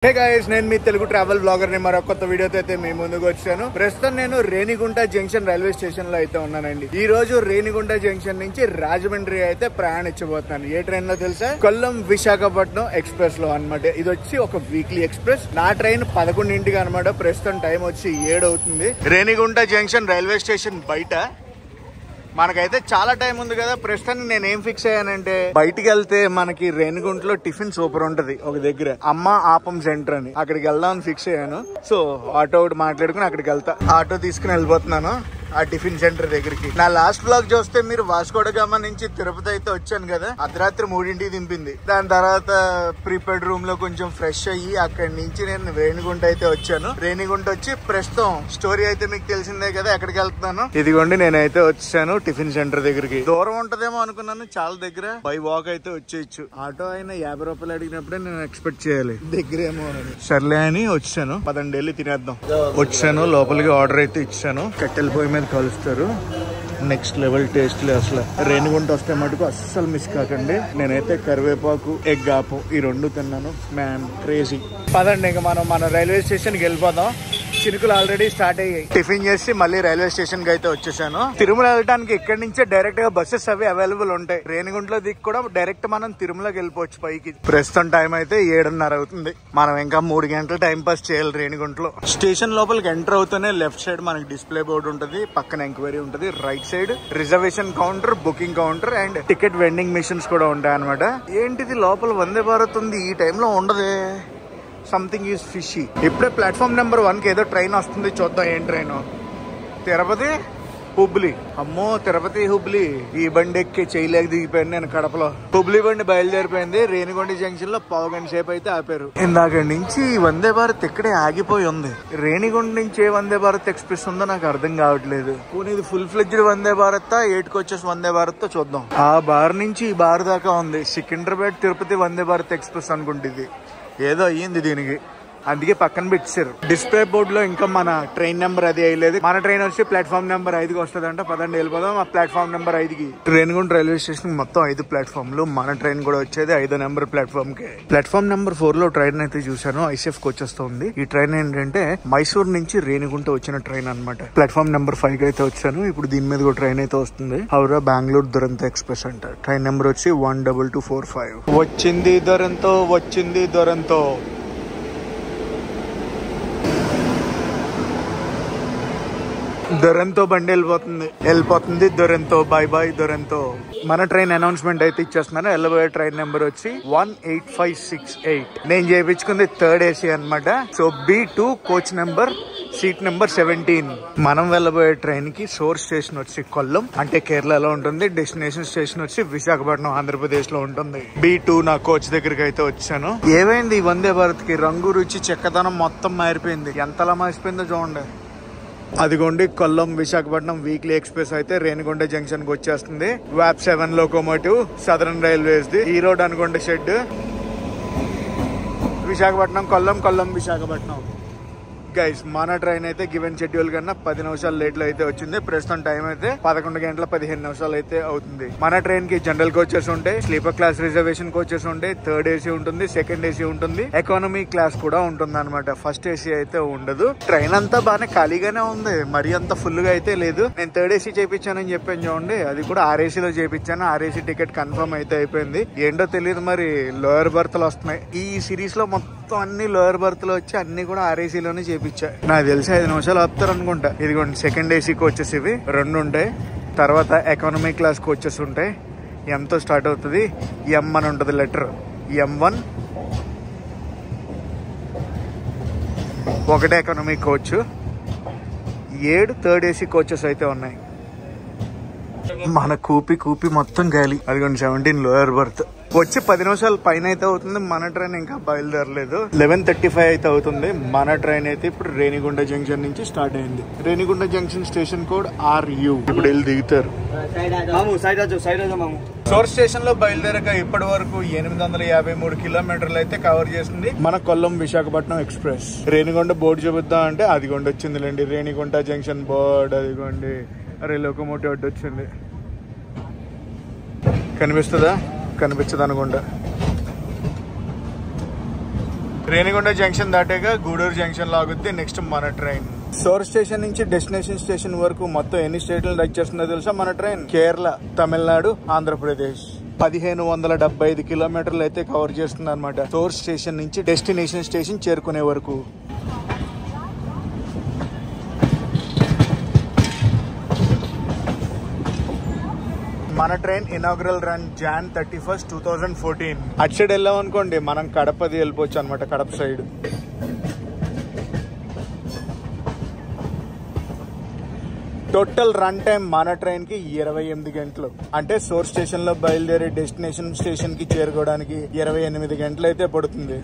Hey guys, నేను మీ Telugu travel blogger ని మరొక కొత్త వీడియోతో అయితే మీ ముందుకు వచ్చాను. ప్రస్తుతం నేను రేణిగుంట జంక్షన్ రైల్వే స్టేషన్ లో అయితే ఉన్నానండి. ఈ రోజు రేణిగుంట జంక్షన్ నుంచి రాజమండ్రి అయితే ప్రయాణించబోతున్నాను. ఏ ట్రైన్ లో తెలుసా? కొల్లం విశాఖపట్నం ఎక్స్ప్రెస్ లో అనమాట. ఇది వచ్చి ఒక వీక్లీ ఎక్స్ప్రెస్. నా ట్రైన్ 11ంటికి అనమాట. ప్రస్తుతం టైం వచ్చి 7 అవుతుంది. రేణిగుంట జంక్షన్ రైల్వే స్టేషన్ బయట మనకైతే చాలా టైం ఉంది కదా. ప్రస్తుతానికి నేను ఏం ఫిక్స్ అయ్యానంటే, బయటికి వెళ్తే మనకి రేణిగుంటలో టిఫిన్ సూపర్ ఉంటది ఒక దగ్గర, అమ్మ ఆపం సెంటర్ అని. అక్కడికి వెళ్దామని ఫిక్స్ అయ్యాను. సో ఆటో ఒకటి మాట్లాడుకుని అక్కడికి వెళ్తా. ఆటో తీసుకుని వెళ్ళిపోతున్నాను ఆ టిఫిన్ సెంటర్ దగ్గరికి. నా లాస్ట్ బ్లాగ్ చూస్తే మీరు వాస్కోడగామా నుంచి తిరుపతి అయితే వచ్చాను కదా. అర్ధరాత్రి 3ంటికి దింపింది. దాని తర్వాత ప్రీపెయిడ్ రూమ్ లో కొంచెం ఫ్రెష్ అయ్యి అక్కడి నుంచి నేను రేణిగుంట అయితే వచ్చాను. రేణిగుంట వచ్చి ప్రస్తుతం స్టోరీ అయితే మీకు తెలిసిందే కదా ఎక్కడికి వెళ్తున్నాను. ఇదిగోండి నేనైతే వచ్చాను టిఫిన్ సెంటర్ దగ్గరికి. దూరం ఉంటదేమో అనుకున్నాను, చాలా దగ్గర. బై వాక్ అయితే వచ్చేయచ్చు. ఆటో అయినా 50 రూపాయలు అడిగినప్పుడే నేను ఎక్స్పెక్ట్ చేయాలి దగ్గరేమో అని. సర్లే అని వచ్చాను. 10 వెళ్ళి తినేద్దాం. వచ్చాను, లోపలికి ఆర్డర్ అయితే ఇచ్చాను. కట్టెల పొయ్యి మీద కలుస్తారు. నెక్స్ట్ లెవెల్ టేస్ట్ లే అసలు. రేణిగుంట వస్తే మటుకు అస్సలు మిస్ కాకండి. నేనైతే కరివేపాకు ఎగ్ ఆపం ఈ 2 తిన్నాను. Man crazy. పదండి ఇంకా మన రైల్వే స్టేషన్ కి వెళ్ళిపోదాం. చినుకులు ఆల్రెడీ స్టార్ట్ అయ్యాయి. టిఫిన్ చేసి మళ్ళీ రైల్వే స్టేషన్ కి అయితే వచ్చేసాను. తిరుమల వెళ్ళడానికి ఇక్కడి నుంచే డైరెక్ట్ గా బస్సెస్ అవి అవైలబుల్ ఉంటాయి. రేణిగుంటలో దిక్కు కూడా డైరెక్ట్ మనం తిరుమలకి వెళ్ళిపోవచ్చు పైకి. ప్రస్తుతం టైం అయితే 7:30 అవుతుంది. మనం ఇంకా 3 గంటలు టైం పాస్ చేయాలి రేణిగుంటలో. స్టేషన్ లోపలికి ఎంటర్ అవుతూనే లెఫ్ట్ సైడ్ మనకి డిస్ప్లే బోర్డు ఉంటుంది, పక్కన ఎంక్వైరీ ఉంటుంది. Right side reservation counter, booking counter and ticket vending machines కూడా ఉంటాయి అనమాట. ఏంటిది లోపల వందే భారత్ ఉంది, ఈ టైంలో ఉండదే. Something is fishy. ఇప్పుడే ప్లాట్ఫామ్ నెంబర్ 1 కి ఏదో ట్రైన్ వస్తుంది, చూద్దాం ఏం ట్రైన్. తిరుపతి హుబ్లీ. అమ్మో, తిరుపతి హుబ్లీ. ఈ బండి ఎక్కి చేయలేక దిగిపోయాను నేను కడపలో. హుబ్లీ బండి బయలుదేరిపోయింది. రేణిగుంట జంక్షన్ లో 1/2 గంట సేపు అయితే ఆపారు. ఇందాక నుంచి వందే భారత్ ఇక్కడే ఆగిపోయి ఉంది. రేణిగుంట నుంచి ఏ వందే భారత్ ఎక్స్ప్రెస్ ఉందో నాకు అర్థం కావట్లేదు. పోనీ ఇది full fledged Vande Bharat, 8 coaches Vande Bharat చూద్దాం. ఆ బార్ నుంచి ఈ బార్ దాకా ఉంది. సికింద్రాబాద్ తిరుపతి వందే భారత్ ఎక్స్ప్రెస్ అనుకుంటుంది. ఏదో అయ్యింది దీనికి, అందుకే పక్కన పెట్టారు. డిస్ప్లే బోర్డు లో ఇంకా మన ట్రైన్ నెంబర్ అది అయ్యలేదు. మన ట్రైన్ వచ్చి ప్లాట్ఫామ్ నెంబర్ 5కి వస్తుందంట. 10 వెళ్ళిపోదాం ఆ ప్లాట్ఫామ్ నెంబర్ 5కి. రేణిగుంట రైల్వే స్టేషన్ మొత్తం 5 ప్లాట్ఫామ్లు. మన ట్రైన్ కూడా వచ్చేది 5వ నెంబర్ ప్లాట్ఫామ్ కి. ప్లాట్ఫామ్ నెంబర్ 4 లో ట్రైన్ అయితే చూసాను, ఐసీఎఫ్ కి వచ్చేస్తుంది. ఈ ట్రైన్ ఏంటంటే మైసూర్ నుంచి రేణిగుంట వచ్చిన ట్రైన్ అనమాట. ప్లాట్ఫామ్ నెంబర్ 5 కి అయితే వచ్చాను. ఇప్పుడు దీని మీద కూడా ట్రైన్ అయితే వస్తుంది. హౌరా బెంగళూరు దురంతో ఎక్స్ప్రెస్ అంట. ట్రైన్ నెంబర్ వచ్చి 12245. వచ్చింది దురంతో, వచ్చింది దురంతో. దురంతో బండి వెళ్ళిపోతుంది దురంతో. By by Duronto. మన ట్రైన్ అనౌన్స్మెంట్ అయితే ఇచ్చేస్తున్నాను. వెళ్ళబోయే ట్రైన్ నెంబర్ వచ్చి 18568. నేను చేయించుకుంది 3rd AC అనమాట. So B2 coach number, seat number 17. మనం వెళ్ళబోయే ట్రైన్ కి సోర్స్ స్టేషన్ వచ్చి కొల్లం, అంటే కేరళలో ఉంటుంది. డెస్టినేషన్ స్టేషన్ వచ్చి విశాఖపట్నం, ఆంధ్రప్రదేశ్ లో ఉంటుంది. B2 నా కోచ్ దగ్గరికి అయితే వచ్చాను. ఏమైంది ఈ వందే భారత్ కి? రంగు, రుచి, చెక్కదనం మొత్తం మారిపోయింది. ఎంతలా మారిపోయిందో చూడండి. అదిగోండి కొల్లం విశాఖపట్నం వీక్లీ ఎక్స్ప్రెస్ అయితే రేణిగుంట జంక్షన్ కి వచ్చేస్తుంది. WAP 7 locomotive, southern railways the. ఈ రోడ్ అనుకోండి షెడ్. విశాఖపట్నం కొల్లం, కొల్లం విశాఖపట్నం. గైస్, మన ట్రైన్ అయితే గివెన్ షెడ్యూల్ కన్నా 10 నిమిషాలు లేట్ లో అయితే వచ్చింది. ప్రస్తుతం టైం అయితే 11 గంటల 15 నిమిషాలు అయితే అవుతుంది. మన ట్రైన్ కి జనరల్ కోచెస్ ఉంటాయి, స్లీపర్ క్లాస్ రిజర్వేషన్ కోచెస్ ఉంటాయి, 3rd AC ఉంటుంది, 2nd AC ఉంటుంది, ఎకానమీ క్లాస్ కూడా ఉంటుంది అనమాట. ఫస్ట్ AC అయితే ఉండదు. ట్రైన్ అంతా బాగానే ఖాళీగానే ఉంది, మరి అంత ఫుల్ గా అయితే లేదు. నేను 3rd AC చేయించానని చెప్పాను చూడండి, అది కూడా RAC లో చేయించాను. RAC టికెట్ కన్ఫర్మ్ అయితే అయిపోయింది. ఏంటో తెలియదు, మరి లోయర్ బర్త్లు వస్తున్నాయి. ఈ సిరీస్ లో మొత్తం అన్ని లోయర్ బర్త్లు వచ్చి అన్ని కూడా RAC లోనే చేయించా. నాకు తెలిసి 5 నిమిషాలు ఆపుతారు అనుకుంటా. ఇదిగోండి 2nd AC కోచెస్ ఇవి 2 ఉంటాయి. తర్వాత ఎకానమీ క్లాస్ కోచెస్ ఉంటాయి. M తో స్టార్ట్ అవుతుంది. M అని ఉంటుంది లెటర్. M1 ఒకటే economy coach. 7 3rd AC coaches అయితే ఉన్నాయి. మన కూపి మొత్తం గాలి. అదిగోండి 17 లోయర్ బర్త్. వచ్చి 10 నిమిషాలు పైన అయితే అవుతుంది. మన ట్రైన్ ఇంకా బయలుదేరలేదు. 11:35 అయితే అవుతుంది. మన ట్రైన్ అయితే ఇప్పుడు రేణిగుంట జంక్షన్ నుంచి స్టార్ట్ అయింది. Renigunta junction station code RU. ఇప్పుడు వెళ్ళి దిగుతారు. సోర్స్ స్టేషన్ లో బయలుదేరక ఇప్పటి వరకు 853 కిలోమీటర్లు అయితే కవర్ చేసింది మన కొల్లం విశాఖపట్నం ఎక్స్ప్రెస్. రేణిగుంట బోర్డు చూపిద్దాం అంటే అదిగోండి వచ్చిందిలేండి, రేణిగుంట జంక్షన్ బోర్డు. అదిగోండి, అరే లోకోమోటివ్ అడ్డు వచ్చింది. కనిపిస్తుందా? కనిపించదు అనుకుంటా. రేణిగుంట జంక్షన్ దాటాక గూడూరు జంక్షన్ లో ఆగుద్ది నెక్స్ట్ మన ట్రైన్. సోర్ స్టేషన్ నుంచి డెస్టినేషన్ స్టేషన్ వరకు మొత్తం ఎన్ని స్టేట్లను టచ్ చేస్తుందో తెలుసా మన ట్రైన్? కేరళ, తమిళనాడు, ఆంధ్రప్రదేశ్. 1575 కిలోమీటర్లు అయితే కవర్ చేస్తుంది అనమాట సోర్ స్టేషన్ నుంచి డెస్టినేషన్ స్టేషన్ చేరుకునే వరకు. మన ట్రైన్ ఇనాగ్రల్ రన్ Jan 31, 2014. అటు సైడ్ వెళ్ళాం అనుకోండి మనం కడపది వెళ్ళిపోవచ్చు అనమాట, Kadapa side. Total run time మన ట్రైన్ కి 28 గంటలు. అంటే సోర్ స్టేషన్ లో బయలుదేరి డెస్టినేషన్ స్టేషన్ కి చేరుకోవడానికి 28 గంటలు అయితే పడుతుంది.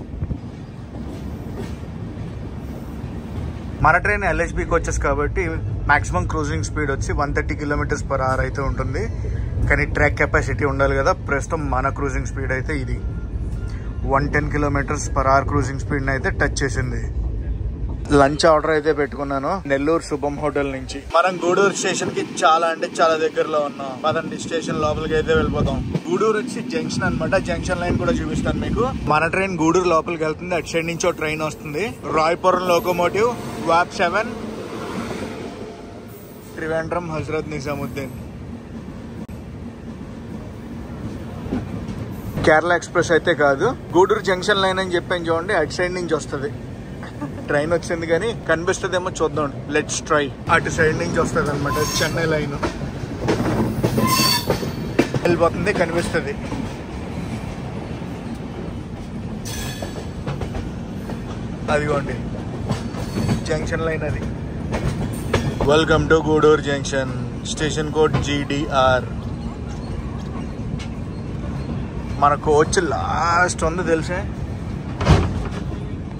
మన ట్రైన్ LHB కోచెస్ కాబట్టి మాక్సిమం క్రూజింగ్ స్పీడ్ వచ్చి 130 km/h అయితే ఉంటుంది. కానీ ట్రాక్ కెపాసిటీ ఉండాలి కదా. ప్రస్తుతం మన క్రూజింగ్ స్పీడ్ అయితే ఇది 110 km/h క్రూజింగ్ స్పీడ్ అయితే టచ్ చేసింది. లంచ్ ఆర్డర్ అయితే పెట్టుకున్నాను నెల్లూరు శుభం హోటల్ నుంచి. మనం గూడూరు స్టేషన్ కి చాలా అంటే చాలా దగ్గరలో ఉన్నాం. పదండి స్టేషన్ లోపలికి అయితే వెళ్ళిపోతాం. గూడూరు వచ్చి జంక్షన్ అనమాట. జంక్షన్ లైన్ కూడా చూపిస్తాను మీకు. మన ట్రైన్ గూడూరు లోపలికి వెళ్తుంది. అటు సైడ్ నుంచి ఒక ట్రైన్ వస్తుంది. Rayapuram locomotive, WAP 7, Trivandrum, Hazrat Nizamuddin. Kerala express అయితే కాదు, గూడూరు జంక్షన్ లైన్ అని చెప్పాను చూడండి. అటు సైడ్ నుంచి వస్తుంది ట్రైన్. వచ్చింది కానీ కనిపిస్తుందేమో చూద్దాం. Let's try. అటు సైడ్ నుంచి వస్తుంది అనమాట చెన్నై లైన్. వెళ్ళిపోతుంది, కనిపిస్తుంది. అదిగోండి జంక్షన్ లైన్ అది. Welcome to Gudur junction. Station code GDR. మన కోచ్ లాస్ట్ ఉంది తెలుసా.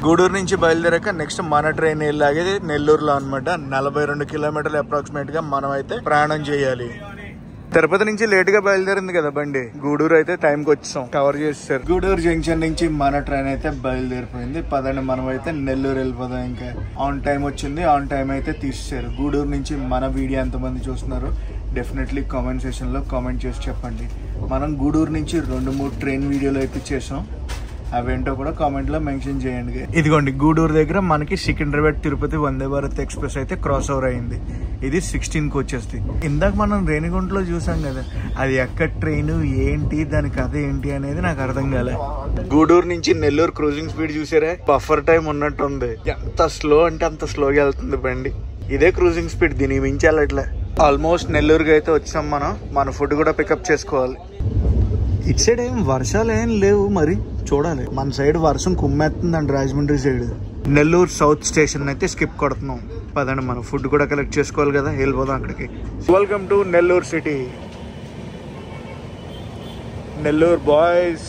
గూడూరు నుంచి బయలుదేరాక నెక్స్ట్ మన ట్రైన్ వెళ్ళాగేది నెల్లూరులో అనమాట. 42 కిలోమీటర్లు అప్రాక్సిమేట్ గా మనం అయితే ప్రయాణం చేయాలి. తిరుపతి నుంచి లేట్ గా బయలుదేరింది కదా బండి. గూడూరు అయితే టైంకి వచ్చాం, కవర్ చేస్తారు. గూడూరు జంక్షన్ నుంచి మన ట్రైన్ అయితే బయలుదేరిపోయింది. పదండి మనం అయితే నెల్లూరు వెళ్ళిపోదాం. ఇంకా ఆన్ టైం వచ్చింది, ఆన్ టైం అయితే తీసేశారు. గూడూరు నుంచి మన వీడియో ఎంతమంది చూస్తున్నారు డెఫినెట్లీ కామెంట్ సెక్షన్ లో కామెంట్ చేసి చెప్పండి. మనం గూడూరు నుంచి 2-3 ట్రైన్ వీడియోలు అయితే చేసాం. అవేంటో కూడా కామెంట్ లో మెన్షన్ చేయండి. ఇదిగోండి గూడూరు దగ్గర మనకి సికింద్రాబాద్ తిరుపతి వందే భారత్ ఎక్స్ప్రెస్ అయితే క్రాస్ ఓవర్ అయింది. ఇది 16 కోచెస్ది. ఇందాక మనం రేణిగుంటలో చూసాం కదా, అది ఎక్కడ ట్రైన్ ఏంటి దాని కథ ఏంటి అనేది నాకు అర్థం కాలే. గూడూరు నుంచి నెల్లూరు క్రూజింగ్ స్పీడ్ చూసారా? బఫర్ టైం ఉన్నట్టుంది. ఎంత స్లో అంటే అంత స్లోగా వెళ్తుంది బండి. ఇదే క్రూజింగ్ స్పీడ్, దీనికి మించాలి. అట్లా ఆల్మోస్ట్ నెల్లూరుకి అయితే వచ్చాం మనం. మన ఫుడ్ కూడా పికప్ చేసుకోవాలి. ఇటు సైడ్ ఏం వర్షాలు ఏం లేవు, మరి చూడాలి. మన సైడ్ వర్షం కుమ్మేస్తుందండి Rajahmundry side. Nellore south station అయితే స్కిప్ కొడుతున్నాం. పదండి మనం ఫుడ్ కూడా కలెక్ట్ చేసుకోవాలి కదా, వెళ్ళిపోదాం అక్కడికి. Welcome to Nellore city. Nellore boys.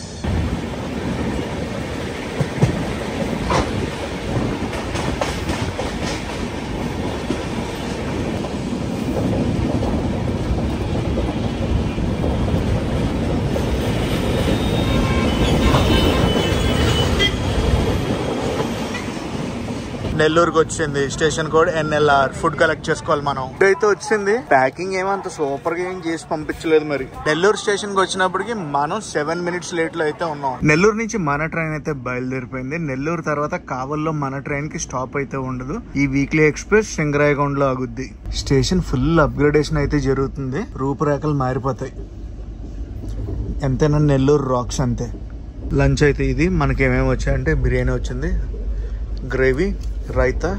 నెల్లూరుకి వచ్చింది. Station code NLR. Food collect చేసుకోవాలి మనం. అయితే వచ్చింది. ప్యాకింగ్ ఏమంత సూపర్ గా ఏం చేసి పంపించలేదు. మరి నెల్లూరు స్టేషన్ కి వచ్చినప్పటికి మనం 7 minutes లేట్ లో అయితే ఉన్నాం. నెల్లూరు నుంచి మన ట్రైన్ అయితే బయలుదేరిపోయింది. నెల్లూరు తర్వాత కావల్లో మన ట్రైన్ కి స్టాప్ అయితే ఉండదు. ఈ వీక్లీ ఎక్స్ప్రెస్ సింగరాయగౌండ్ లో ఆగుద్ది. స్టేషన్ ఫుల్ అప్గ్రేడేషన్ అయితే జరుగుతుంది. రూపురేఖలు మారిపోతాయి. ఎంతైనా నెల్లూరు రాక్స్ అంతే. లంచ్ అయితే ఇది. మనకి ఏమేమి వచ్చాయంటే బిర్యానీ వచ్చింది, గ్రేవీ, రైతా,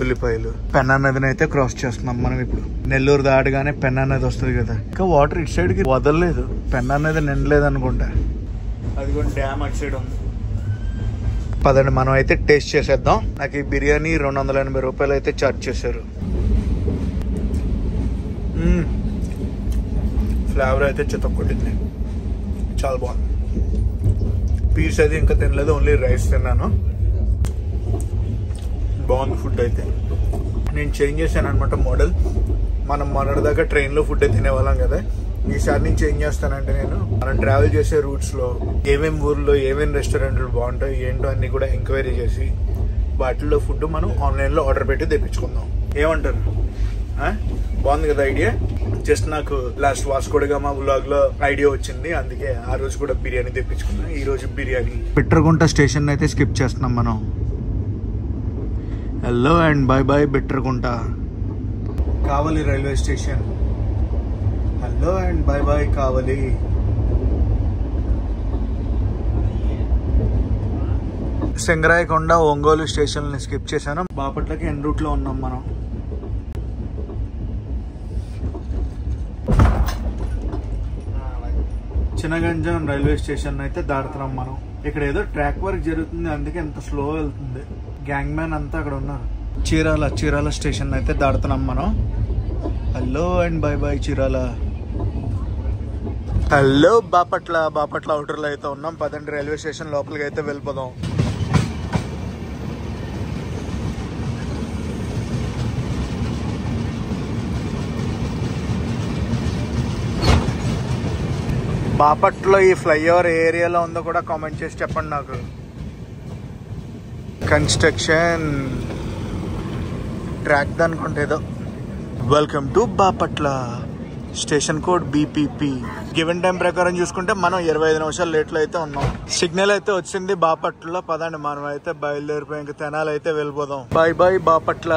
ఉల్లిపాయలు. పెన్నా నదిని అయితే క్రాస్ చేస్తున్నాం మనం ఇప్పుడు. నెల్లూరు దాటగానే పెన్నా నది వస్తుంది కదా. ఇంకా వాటర్ ఇటు సైడ్ కి వదలలేదు. పెన్నా నది నిండలేదు అనుకుంటా. అది కూడా డ్యామ్ అటు సైడ్ ఉంది. పదండి మనం అయితే టేస్ట్ చేసేద్దాం. నాకు ఈ బిర్యానీ 280 రూపాయలు అయితే ఛార్జ్ చేశారు. ఫ్లేవర్ అయితే చితక్కొట్టింది, చాలా బాగుంది. పీస్ అయితే ఇంకా తినలేదు, ఓన్లీ రైస్ తిన్నాను. బాగుంది ఫుడ్ అయితే. నేను చేంజ్ చేశాను అనమాట మోడల్. మనం మొన్నటిదాకా ట్రైన్లో ఫుడ్ తినేవాళ్ళం కదా, ఈసారి నేను చేంజ్ చేస్తానంటే నేను మనం ట్రావెల్ చేసే రూట్స్ లో ఏమేమి ఊర్లో ఏమేమి రెస్టారెంట్లు బాగుంటాయి ఏంటో అన్ని కూడా ఎంక్వైరీ చేసి వాటిల్లో ఫుడ్ మనం ఆన్లైన్ లో ఆర్డర్ పెట్టి తెప్పించుకుందాం. ఏమంటారు? బాగుంది కదా ఐడియా. జస్ట్ నాకు లాస్ట్ వాస్కోడగామా వ్లాగ్ లో ఐడియా వచ్చింది, అందుకే ఆ రోజు కూడా బిర్యానీ తెప్పించుకున్నా. ఈ రోజు బిర్యానీ. బిట్రగుంట స్టేషన్ అయితే స్కిప్ చేస్తున్నాం మనం. Hello and by by Bitragunta. Kavali railway station. Hello and by by Kavali. Singarayakonda Ongole station skip చేశాను. బాపట్లకి ఎన్ రూట్ లో ఉన్నాం మనం. చినగంజం రైల్వే స్టేషన్ అయితే దాడుతున్నాం మనం. ఇక్కడ ఏదో ట్రాక్ వర్క్ జరుగుతుంది, అందుకే ఎంత స్లో వెళ్తుంది. గ్యాంగ్ మ్యాన్ అంతా అక్కడ ఉన్నారు. చీరాల స్టేషన్ అయితే దాడుతున్నాం మనం. Hello and by by Chirala. Hello Bapatla outer లో అయితే ఉన్నాం. పదండి రైల్వే స్టేషన్ లోపలికి అయితే వెళ్ళిపోదాం. బాపట్లో ఈ ఫ్లైఓవర్ ఏరియాలో ఉందో కూడా కామెంట్ చేసి చెప్పండి నాకు. కన్స్ట్రక్షన్ ట్రాక్ అనుకుంటే ఏదో. Welcome to Bapatla. Station code BPP. Given time ప్రకారం చూసుకుంటే మనం 25 నిమిషాలు లేట్లో అయితే ఉన్నాం. సిగ్నల్ అయితే వచ్చింది బాపట్లలో. పదండి మనం అయితే బయలుదేరిపోయి ఇంకా తెనాలి అయితే వెళ్ళిపోదాం. By by Bapatla.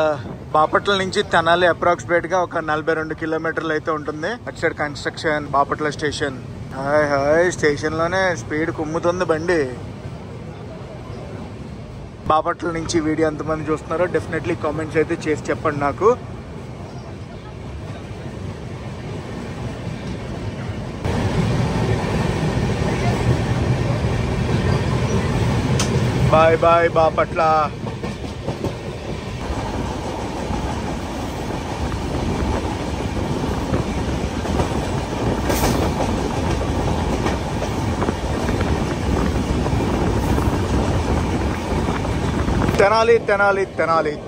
బాపట్ల నుంచి తెనాలి అప్రాక్సిమేట్ గా ఒక 42 కిలోమీటర్లు అయితే ఉంటుంది. అటు side construction. Bapatla station. Hi station లోనే స్పీడ్ కుమ్ముతుంది బండి. బాపట్ల నుంచి వీడియో ఎంతమంది చూస్తున్నారో డెఫినెట్లీ కామెంట్స్ అయితే చేసి చెప్పండి నాకు. Bye bye Bapatla.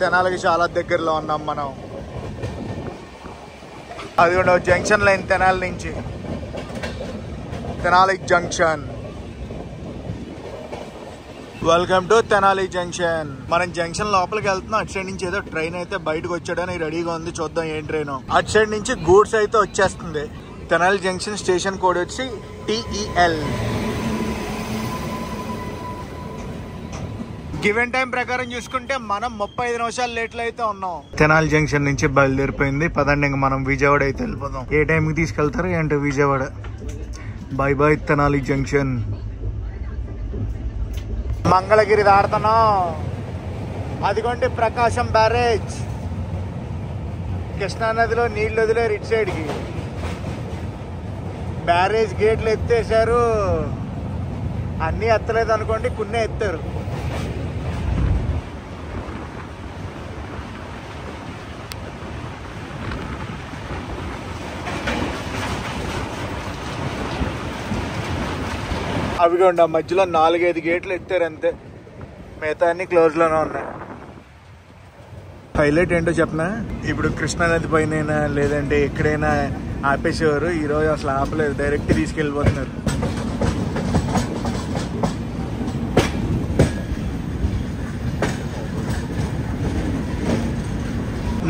తెనాలికి చాలా దగ్గరలో ఉన్నాం మనం. అది కూడా జంక్షన్ లైన్ తెనాలి నుంచి. Tenali junction. Welcome to Tenali junction. మనం జంక్షన్ లోపలికి వెళ్తున్నాం. అటు సైడ్ నుంచి ఏదో ట్రైన్ అయితే బయటకు వచ్చాడని రెడీగా ఉంది. చూద్దాం ఏం ట్రైన్. అటు సైడ్ నుంచి గూడ్స్ అయితే వచ్చేస్తుంది. తెనాలి జంక్షన్ స్టేషన్ కోడ్ వచ్చి TEL. గివెన్ టైం ప్రకారం చూసుకుంటే మనం 35 నిమిషాలు లేట్లు అయితే ఉన్నాం. తెనాలి జంక్షన్ నుంచి బయలుదేరిపోయింది. పదండి ఇంక మనం విజయవాడ అయితే వెళ్ళిపోదాం. ఏ టైంకి తీసుకెళ్తారు ఏంటో Vijayawada. Bye bye Tenali junction. Mangalagiri దాడుతున్నాం. అదిగోండి ప్రకాశం బ్యారేజ్. కృష్ణానదిలో నీళ్లు వదిలేరు ఇటు సైడ్కి. బ్యారేజ్ గేట్లు ఎత్తేసారు. అన్నీ ఎత్తలేదు అనుకోండి, కొన్ని ఎత్తారు. అవి కూడా మధ్యలో 4-5 గేట్లు ఎత్తారు అంతే. మిగతా అన్ని క్లోజ్ లోనే ఉన్నాయి. హైలైట్ ఏంటో చెప్పనా, ఇప్పుడు కృష్ణానది పైన లేదంటే ఎక్కడైనా ఆపేసేవారు. ఈరోజు అసలు ఆపలేదు, డైరెక్ట్ తీసుకెళ్ళిపోతున్నారు.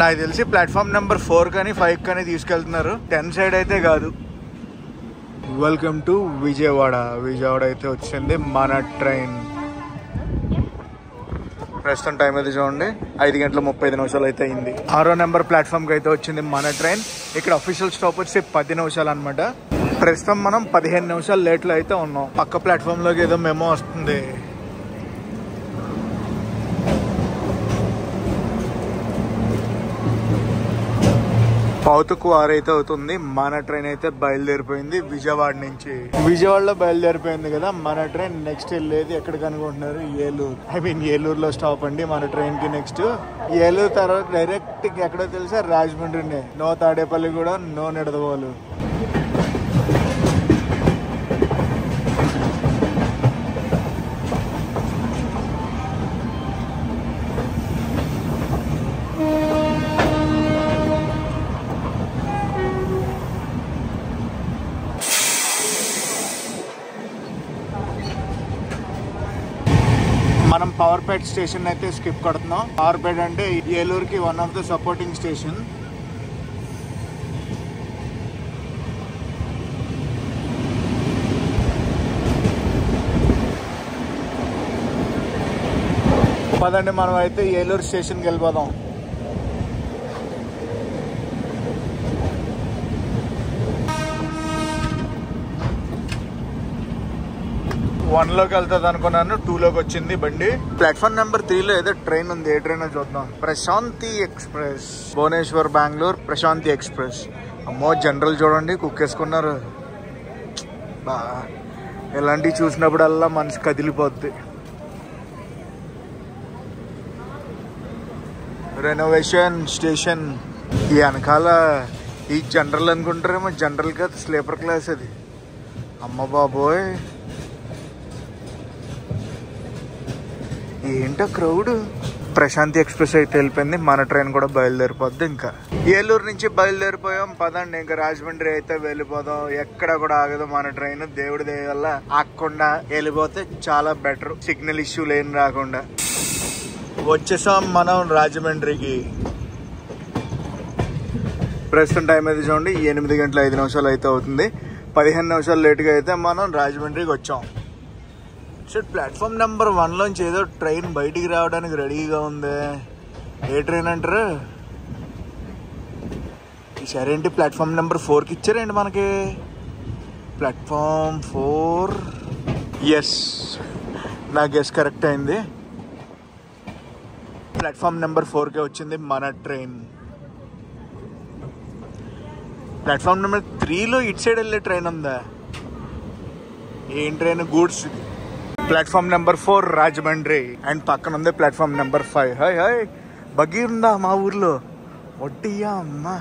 నాకు తెలిసి ప్లాట్ఫామ్ నెంబర్ 4 కానీ 5 కానీ తీసుకెళ్తున్నారు. 10 సైడ్ అయితే కాదు. వెల్కమ్ టు విజయవాడ అయితే వచ్చింది మన ట్రైన్. ప్రస్తుతం టైం అయితే చూడండి 5:35 అయితే అయింది. 6వ నెంబర్ ప్లాట్ఫామ్ కి అయితే వచ్చింది మన ట్రైన్. ఇక్కడ అఫీషియల్ స్టాప్ వచ్చి 10 నిమిషాలు అనమాట. ప్రస్తుతం మనం 15 నిమిషాలు లేట్లో అయితే ఉన్నాం. పక్క ప్లాట్ఫామ్ లోకి ఏదో మెమో వస్తుంది. పావుతక్కువ 6 అయితే అవుతుంది. మన ట్రైన్ అయితే బయలుదేరిపోయింది విజయవాడ నుంచి. విజయవాడలో బయలుదేరిపోయింది కదా మన ట్రైన్. నెక్స్ట్ వెళ్ళేది ఎక్కడికి అనుకుంటున్నారు? ఏలూరు. ఏలూరులో స్టాప్ అండి మన ట్రైన్ కి. నెక్స్ట్ ఏలూరు తర్వాత డైరెక్ట్ ఎక్కడో తెలుసా? రాజమండ్రినే. నో తాడేపల్లి కూడా, నో నిడదవోలు. మనం పవర్పేట్ స్టేషన్ అయితే స్కిప్ కొడుతున్నాం. పవర్పేట్ అంటే ఏలూరుకి one of the supporting station. పదండి మనం అయితే ఏలూరు స్టేషన్కి వెళ్ళిపోదాం. వన్ లోకి వెళ్తుంది అనుకున్నాను, 2 లోకి వచ్చింది బండి. ప్లాట్ఫామ్ నెంబర్ 3 లో ఏదో ట్రైన్ ఉంది. ఏ ట్రైన్ చూద్దాం. Prashanti express, Bhubaneswar Bengaluru Prashanti express. అమ్మో జనరల్ చూడండి కుక్కేసుకున్నారు. బా ఇలాంటివి చూసినప్పుడల్లా మనసు కదిలిపోద్ది. Renovation station. ఈ వెనకాల ఈ జనరల్ అనుకుంటారేమో, జనరల్ గా స్లీపర్ క్లాస్ అది. అమ్మ బాబోయ్ ఏంటో క్రౌడ్. ప్రశాంతి ఎక్స్ప్రెస్ అయితే వెళ్ళిపోయింది. మన ట్రైన్ కూడా బయలుదేరిపోద్ది. ఇంకా ఏలూరు నుంచి బయలుదేరిపోయాం. పదండి ఇంకా రాజమండ్రి అయితే వెళ్ళిపోదాం. ఎక్కడ కూడా ఆగదు మన ట్రైన్. దేవుడి దయ వల్ల ఆగకుండా వెళ్ళిపోతే చాలా బెటర్, సిగ్నల్ ఇష్యూలు ఏం రాకుండా. వచ్చేసాం మనం రాజమండ్రికి. ప్రస్తుతం టైం అయితే చూడండి 8:05 అయితే అవుతుంది. 15 నిమిషాలు లేట్గా అయితే మనం రాజమండ్రికి వచ్చాం. ప్లాట్ఫామ్ నెంబర్ 1 లోంచి ఏదో ట్రైన్ బయటికి రావడానికి రెడీగా ఉంది. ఏ ట్రైన్ అంటారు? ఈసారి ఏంటి ప్లాట్ఫామ్ నెంబర్ 4కి ఇచ్చారేంటి మనకి? ప్లాట్ఫామ్ 4. ఎస్, నా గెస్ కరెక్ట్ అయింది. ప్లాట్ఫామ్ నెంబర్ 4కే వచ్చింది మన ట్రైన్. ప్లాట్ఫామ్ నెంబర్ 3లో ఇటు సైడ్ వెళ్ళే ట్రైన్ ఉందా? ఏం train? Goods. Platform number 4 Rajahmundry. And పక్కన ఉంది ప్లాట్ఫామ్ నెంబర్ 5. హాయ్ బగ్గి ఉందా మా ఊర్లో? వడ్డీయా అమ్మా.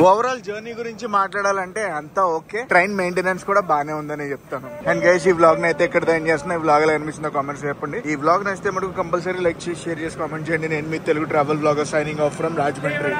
ఓవరాల్ జర్నీ గురించి మాట్లాడాలంటే అంతా ఓకే. ట్రైన్ మెయింటెనెన్స్ కూడా బాగానే ఉందని చెప్తాను. అండ్ గైస్ ఈ వ్లాగ్ అయితే ఎక్కడ ఎండ్ చేస్తున్నా. ఈ వ్లాగ్ ఎలా అనిపిస్తుందో కామెంట్స్ చెప్పండి. ఈ వ్లాగ్ నచ్చితే మటుకు కంపల్సరీ లైక్ చేసి షేర్ చేసి కామెంట్ చేయండి. నేను మీ Telugu travel blogger signing off from Rajahmundry.